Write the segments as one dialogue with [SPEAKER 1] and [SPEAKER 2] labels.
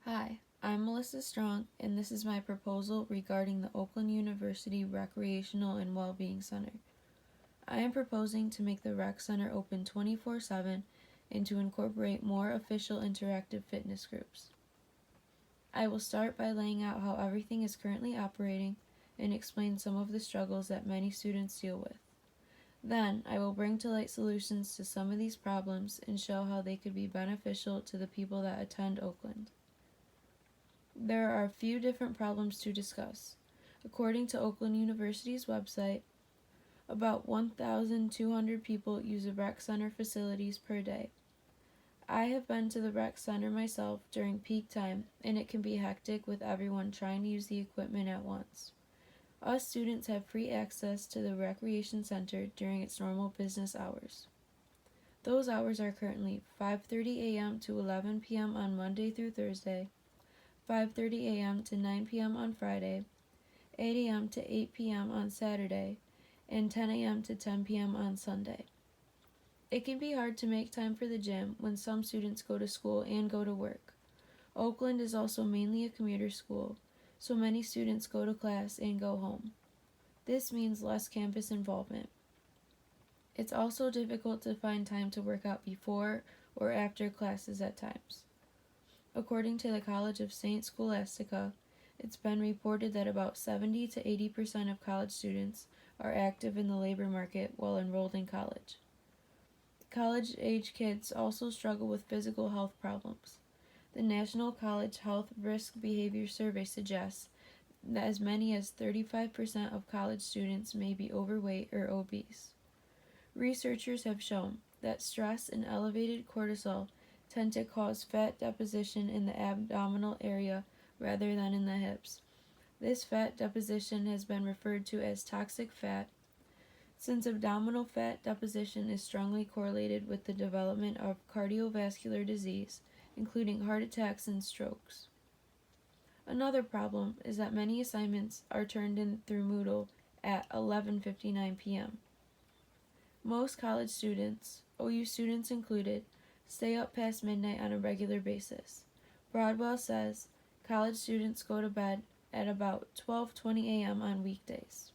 [SPEAKER 1] Hi, I'm Melissa Strong, and this is my proposal regarding the Oakland University Recreational and Wellbeing Center. I am proposing to make the Rec Center open 24/7 and to incorporate more official interactive fitness groups. I will start by laying out how everything is currently operating and explain some of the struggles that many students deal with. Then, I will bring to light solutions to some of these problems and show how they could be beneficial to the people that attend Oakland. There are a few different problems to discuss. According to Oakland University's website, about 1,200 people use the rec center facilities per day. I have been to the rec center myself during peak time, and it can be hectic with everyone trying to use the equipment at once. Us students have free access to the recreation center during its normal business hours. Those hours are currently 5:30 a.m. to 11 p.m. on Monday through Thursday, 5:30 a.m. to 9 p.m. on Friday, 8 a.m. to 8 p.m. on Saturday, and 10 a.m. to 10 p.m. on Sunday. It can be hard to make time for the gym when some students go to school and go to work. Oakland is also mainly a commuter school, so many students go to class and go home. This means less campus involvement. It's also difficult to find time to work out before or after classes at times. According to the College of St. Scholastica, it's been reported that about 70 to 80% of college students are active in the labor market while enrolled in college. College-age kids also struggle with physical health problems. The National College Health Risk Behavior Survey suggests that as many as 35% of college students may be overweight or obese. Researchers have shown that stress and elevated cortisol tend to cause fat deposition in the abdominal area rather than in the hips. This fat deposition has been referred to as toxic fat, since abdominal fat deposition is strongly correlated with the development of cardiovascular disease, including heart attacks and strokes. Another problem is that many assignments are turned in through Moodle at 11:59 p.m. Most college students, OU students included, stay up past midnight on a regular basis. Broadwell says college students go to bed at about 12:20 a.m. on weekdays.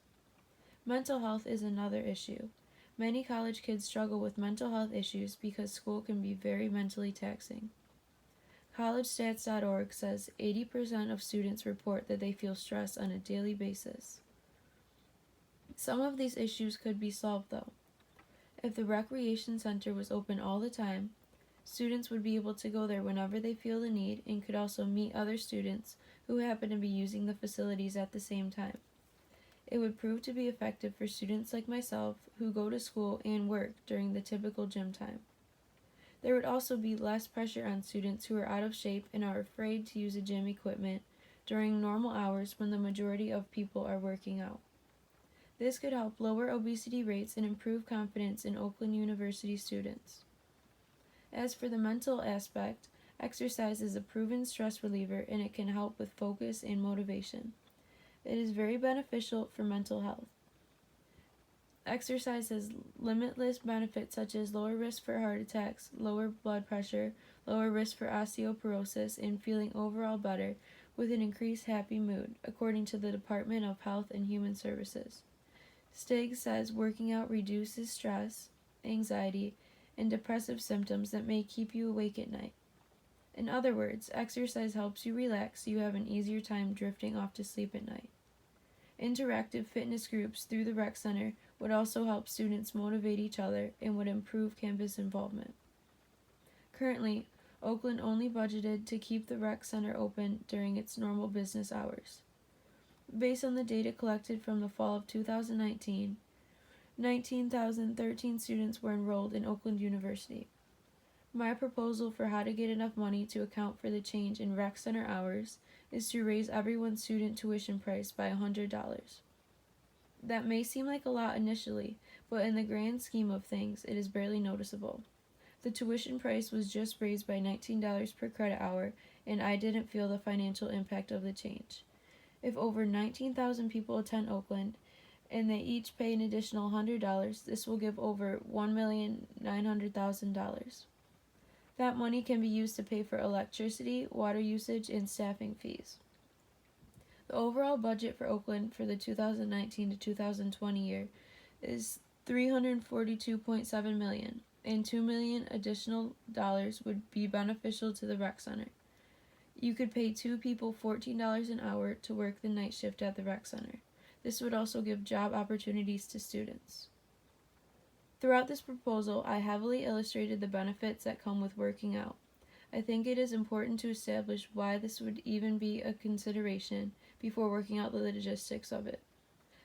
[SPEAKER 1] Mental health is another issue. Many college kids struggle with mental health issues because school can be very mentally taxing. CollegeStats.org says 80% of students report that they feel stress on a daily basis. Some of these issues could be solved though. If the recreation center was open all the time, students would be able to go there whenever they feel the need and could also meet other students who happen to be using the facilities at the same time. It would prove to be effective for students like myself who go to school and work during the typical gym time. There would also be less pressure on students who are out of shape and are afraid to use a gym equipment during normal hours when the majority of people are working out. This could help lower obesity rates and improve confidence in Oakland University students. As for the mental aspect, exercise is a proven stress reliever and it can help with focus and motivation. It is very beneficial for mental health. Exercise has limitless benefits such as lower risk for heart attacks, lower blood pressure, lower risk for osteoporosis, and feeling overall better with an increased happy mood, according to the Department of Health and Human Services. Stiggs says working out reduces stress, anxiety, and depressive symptoms that may keep you awake at night. In other words, exercise helps you relax so you have an easier time drifting off to sleep at night. Interactive fitness groups through the rec center would also help students motivate each other and would improve campus involvement. Currently, Oakland only budgeted to keep the rec center open during its normal business hours. Based on the data collected from the fall of 2019, 19,013 students were enrolled in Oakland University. My proposal for how to get enough money to account for the change in rec center hours is to raise everyone's student tuition price by $100. That may seem like a lot initially, but in the grand scheme of things, it is barely noticeable. The tuition price was just raised by $19 per credit hour, and I didn't feel the financial impact of the change. If over 19,000 people attend Oakland, and they each pay an additional $100, this will give over $1,900,000. That money can be used to pay for electricity, water usage, and staffing fees. The overall budget for Oakland for the 2019 to 2020 year is $342.7 million, and $2 million additional dollars would be beneficial to the rec center. You could pay 2 people $14 an hour to work the night shift at the rec center. This would also give job opportunities to students. Throughout this proposal, I heavily illustrated the benefits that come with working out. I think it is important to establish why this would even be a consideration before working out the logistics of it.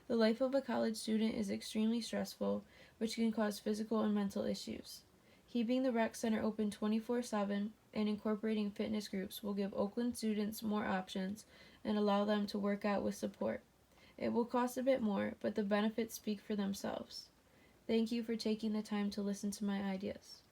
[SPEAKER 1] The life of a college student is extremely stressful, which can cause physical and mental issues. Keeping the rec center open 24/7 and incorporating fitness groups will give Oakland students more options and allow them to work out with support. It will cost a bit more, but the benefits speak for themselves. Thank you for taking the time to listen to my ideas.